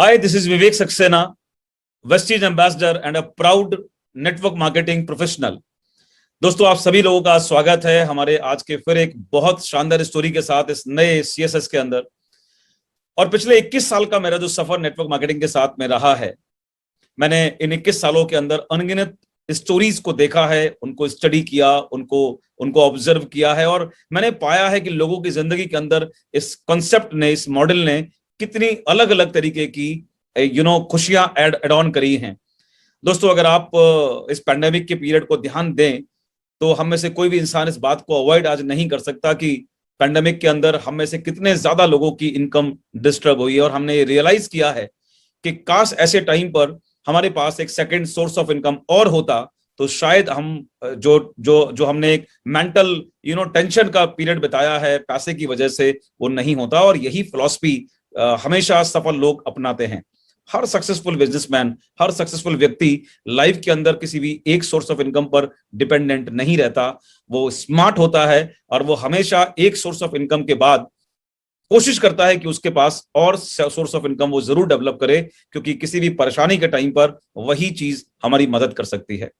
Hi, this is Vivek Saxena, Vestige Ambassador and a proud network marketing professional. दोस्तों, आप सभी लोगों का स्वागत है हमारे आज के फिर एक बहुत शानदार स्टोरी के साथ इस नए CSS के अंदर। और पिछले 21 साल का मेरा जो सफर नेटवर्क मार्केटिंग के साथ में रहा है, मैंने इन 21 सालों के अंदर अनगिनत स्टोरीज को देखा है, उनको स्टडी किया, उनको ऑब्जर्व किया है और मैंने पाया है कि लोगों की जिंदगी के अंदर इस कॉन्सेप्ट ने, इस मॉडल ने कितनी अलग अलग तरीके की खुशियां एड ऑन करी हैं। दोस्तों, अगर आप इस पैंडेमिक के पीरियड को ध्यान दें तो हम में से कोई भी इंसान इस बात को अवॉइड आज नहीं कर सकता कि पैंडेमिक के अंदर हम में से कितने ज्यादा लोगों की इनकम डिस्टर्ब हुई है। और हमने ये रियलाइज किया है कि काश ऐसे टाइम पर हमारे पास एक सेकंड सोर्स ऑफ इनकम और होता तो शायद हम जो हमने एक मेंटल टेंशन का पीरियड बिताया है पैसे की वजह से, वो नहीं होता। और यही फिलॉसफी हमेशा सफल लोग अपनाते हैं। हर सक्सेसफुल बिजनेसमैन, हर सक्सेसफुल व्यक्ति लाइफ के अंदर किसी भी एक सोर्स ऑफ इनकम पर डिपेंडेंट नहीं रहता। वो स्मार्ट होता है और वो हमेशा एक सोर्स ऑफ इनकम के बाद कोशिश करता है कि उसके पास और सोर्स ऑफ इनकम वो जरूर डेवलप करे, क्योंकि किसी भी परेशानी के टाइम पर वही चीज हमारी मदद कर सकती है।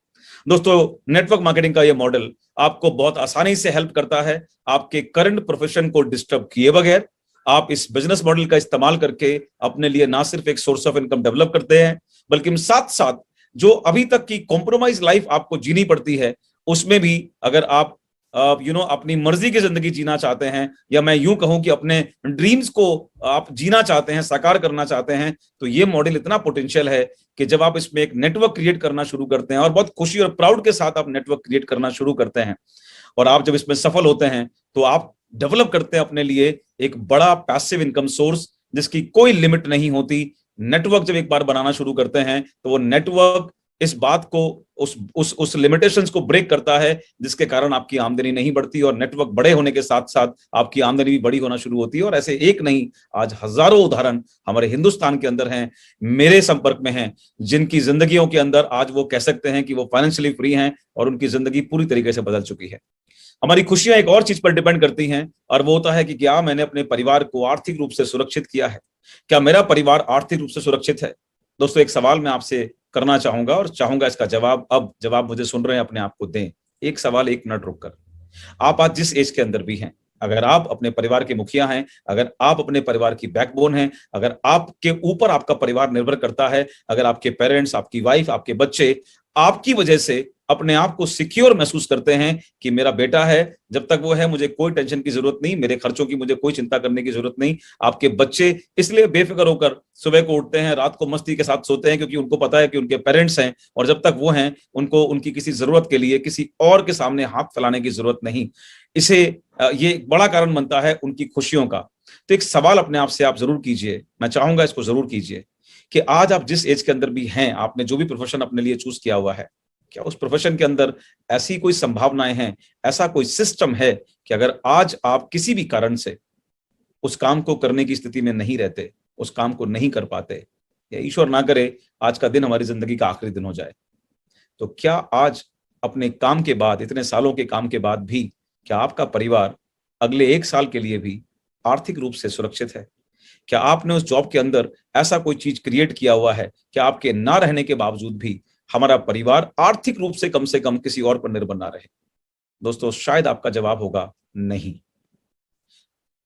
दोस्तों, नेटवर्क मार्केटिंग का ये मॉडल आपको बहुत आसानी से हेल्प करता है आपके करंट प्रोफेशन को डिस्टर्ब किए बगैर। आप इस बिजनेस मॉडल का इस्तेमाल करके अपने लिए ना सिर्फ एक सोर्स ऑफ इनकम डेवलप करते हैं, बल्कि साथ साथ जो अभी तक की कॉम्प्रोमाइज लाइफ आपको जीनी पड़ती है, उसमें भी अगर आप अपनी मर्जी की जिंदगी जीना चाहते हैं, या मैं यूं कहूं कि अपने ड्रीम्स को आप जीना चाहते हैं, साकार करना चाहते हैं, तो ये मॉडल इतना पोटेंशियल है कि जब आप इसमें एक नेटवर्क क्रिएट करना शुरू करते हैं और बहुत खुशी और प्राउड के साथ आप नेटवर्क क्रिएट करना शुरू करते हैं और आप जब इसमें सफल होते हैं तो आप डेवलप करते हैं अपने लिए एक बड़ा पैसिव इनकम सोर्स जिसकी कोई लिमिट नहीं होती। नेटवर्क जब एक बार बनाना शुरू करते हैं तो वो नेटवर्क इस बात को उस लिमिटेशंस को ब्रेक करता है जिसके कारण आपकी आमदनी नहीं बढ़ती, और नेटवर्क बड़े होने के साथ साथ आपकी आमदनी भी बड़ी होना शुरू होती है। और ऐसे एक नहीं, आज हजारों उदाहरण हमारे हिंदुस्तान के अंदर हैं, मेरे संपर्क में हैं, जिनकी जिंदगियों के अंदर आज वो कह सकते हैं कि वो फाइनेंशियली फ्री हैं और उनकी जिंदगी पूरी तरीके से बदल चुकी है। हमारी खुशियां एक और चीज पर डिपेंड करती हैं, और वो होता है कि क्या मैंने अपने परिवार को आर्थिक रूप से सुरक्षित किया है, क्या मेरा परिवार आर्थिक रूप से सुरक्षित है। दोस्तों, एक सवाल मैं आपसे करना चाहूंगा और चाहूंगा इसका जवाब अब जब आप मुझे सुन रहे हैं अपने आप को दें। एक सवाल, एक मिनट रुककर। आप आज जिस एज के अंदर भी हैं, अगर आप अपने परिवार के मुखिया हैं, अगर आप अपने परिवार की बैकबोन हैं, अगर आपके ऊपर आपका परिवार निर्भर करता है, अगर आपके पेरेंट्स, आपकी वाइफ, आपके बच्चे आपकी वजह से अपने आप को सिक्योर महसूस करते हैं कि मेरा बेटा है, जब तक वो है मुझे कोई टेंशन की जरूरत नहीं, मेरे खर्चों की मुझे कोई चिंता करने की जरूरत नहीं। आपके बच्चे इसलिए बेफिक्र होकर सुबह को उठते हैं, रात को मस्ती के साथ सोते हैं, क्योंकि उनको पता है कि उनके पेरेंट्स हैं और जब तक वो हैं उनको उनकी किसी जरूरत के लिए किसी और के सामने हाथ फैलाने की जरूरत नहीं। इसे ये एक बड़ा कारण बनता है उनकी खुशियों का। तो एक सवाल अपने आप से आप जरूर कीजिए, मैं चाहूंगा इसको जरूर कीजिए कि आज आप जिस एज के अंदर भी हैं, आपने जो भी प्रोफेशन अपने लिए चूज किया हुआ है, क्या उस प्रोफेशन के अंदर ऐसी कोई संभावनाएं हैं, ऐसा कोई सिस्टम है कि अगर आज आप किसी भी कारण से उस काम को करने की स्थिति में नहीं रहते, उस काम को नहीं कर पाते, या ईश्वर ना करे आज का दिन हमारी जिंदगी का आखिरी दिन हो जाए, तो क्या आज अपने काम के बाद, इतने सालों के काम के बाद भी, क्या आपका परिवार अगले 1 साल के लिए भी आर्थिक रूप से सुरक्षित है? क्या आपने उस जॉब के अंदर ऐसा कोई चीज क्रिएट किया हुआ है कि आपके ना रहने के बावजूद भी हमारा परिवार आर्थिक रूप से कम किसी और पर निर्भर ना रहे? दोस्तों, शायद आपका जवाब होगा नहीं।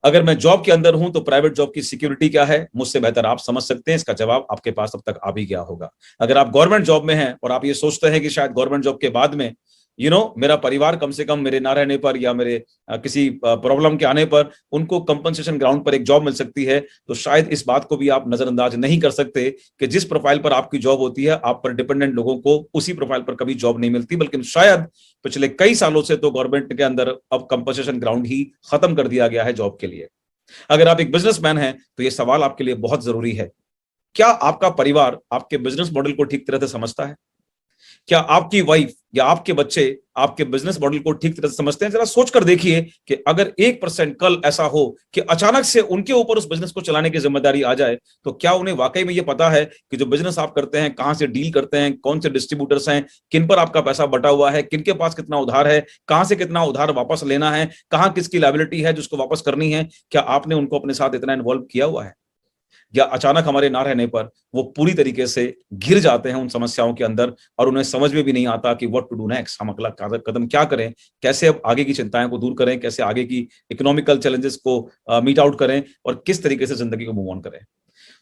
अगर मैं जॉब के अंदर हूं तो प्राइवेट जॉब की सिक्योरिटी क्या है, मुझसे बेहतर आप समझ सकते हैं। इसका जवाब आपके पास अब तक आ भी गया होगा। अगर आप गवर्नमेंट जॉब में हैं और आप ये सोचते हैं कि शायद गवर्नमेंट जॉब के बाद में मेरा परिवार कम से कम मेरे ना रहने पर या मेरे किसी प्रॉब्लम के आने पर उनको कंपनसेशन ग्राउंड पर एक जॉब मिल सकती है, तो शायद इस बात को भी आप नजरअंदाज नहीं कर सकते कि जिस प्रोफाइल पर आपकी जॉब होती है, आप पर डिपेंडेंट लोगों को उसी प्रोफाइल पर कभी जॉब नहीं मिलती, बल्कि शायद पिछले कई सालों से तो गवर्नमेंट के अंदर अब कंपनसेशन ग्राउंड ही खत्म कर दिया गया है जॉब के लिए। अगर आप एक बिजनेसमैन हैं तो ये सवाल आपके लिए बहुत जरूरी है, क्या आपका परिवार आपके बिजनेस मॉडल को ठीक तरह से समझता है? क्या आपकी वाइफ या आपके बच्चे आपके बिजनेस मॉडल को ठीक तरह से समझते हैं? जरा सोच कर देखिए कि अगर 1% कल ऐसा हो कि अचानक से उनके ऊपर उस बिजनेस को चलाने की जिम्मेदारी आ जाए, तो क्या उन्हें वाकई में ये पता है कि जो बिजनेस आप करते हैं, कहां से डील करते हैं, कौन से डिस्ट्रीब्यूटर्स हैं, किन पर आपका पैसा बटा हुआ है, किन के पास कितना उधार है, कहां से कितना उधार वापस लेना है, कहां किसकी लायबिलिटी है जिसको वापस करनी है? क्या आपने उनको अपने साथ इतना इन्वॉल्व किया हुआ है? या अचानक हमारे ना रहने पर वो पूरी तरीके से घिर जाते हैं उन समस्याओं के अंदर और उन्हें समझ में भी नहीं आता कि व्हाट टू डू नेक्स्ट, हम अगला कदम क्या करें, कैसे अब आगे की चिंताएं को दूर करें, कैसे आगे की इकोनॉमिकल चैलेंजेस को मीट आउट करें और किस तरीके से जिंदगी को मूव ऑन करें।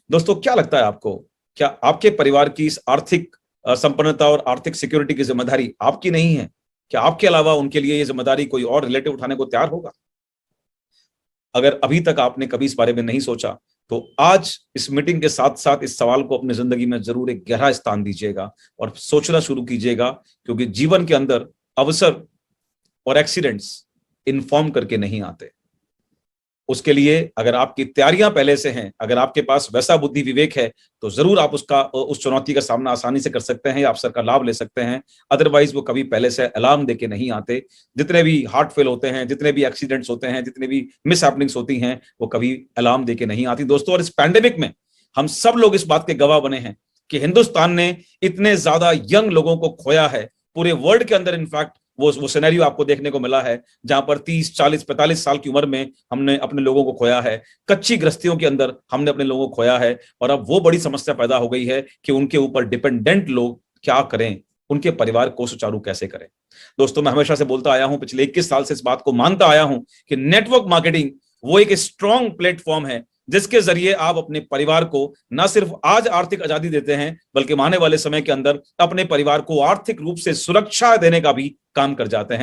दोस्तों, क्या लगता है आपको, क्या आपके परिवार की इस आर्थिक संपन्नता और आर्थिक सिक्योरिटी की जिम्मेदारी आपकी नहीं है? क्या आपके अलावा उनके लिए ये जिम्मेदारी कोई और रिलेटिव उठाने को तैयार होगा? अगर अभी तक आपने कभी इस बारे में नहीं सोचा, तो आज इस मीटिंग के साथ साथ इस सवाल को अपनी जिंदगी में जरूर एक गहरा स्थान दीजिएगा और सोचना शुरू कीजिएगा, क्योंकि जीवन के अंदर अवसर और एक्सीडेंट्स इन्फॉर्म करके नहीं आते। उसके लिए अगर आपकी तैयारियां पहले से हैं, अगर आपके पास वैसा बुद्धि विवेक है, तो जरूर आप उस चुनौती का सामना आसानी से कर सकते हैं या अवसर का लाभ ले सकते हैं। अदरवाइज वो कभी पहले से अलार्म देके नहीं आते। जितने भी हार्ट फेल होते हैं, जितने भी एक्सीडेंट्स होते हैं, जितने भी मिस हैपनिंग्स होती हैं, वो कभी अलार्म देके नहीं आती दोस्तों। और इस पैंडेमिक में हम सब लोग इस बात के गवाह बने हैं कि हिंदुस्तान ने इतने ज्यादा यंग लोगों को खोया है। पूरे वर्ल्ड के अंदर इनफैक्ट वो सिनेरियो आपको देखने को मिला है जहां पर 30, 40, 45 साल की उम्र में हमने अपने लोगों को खोया है। कच्ची गृहस्थियों के अंदर हमने अपने लोगों को खोया है और अब वो बड़ी समस्या पैदा हो गई है कि उनके ऊपर डिपेंडेंट लोग क्या करें, उनके परिवार को सुचारू कैसे करें। दोस्तों, मैं हमेशा से बोलता आया हूं, पिछले 21 साल से इस बात को मानता आया हूं कि नेटवर्क मार्केटिंग वो एक स्ट्रॉन्ग प्लेटफॉर्म है जिसके जरिए आप अपने परिवार को न सिर्फ आज आर्थिक आजादी देते हैं, बल्कि आने वाले समय के अंदर अपने परिवार को आर्थिक रूप से सुरक्षा देने का भी काम कर जाते हैं।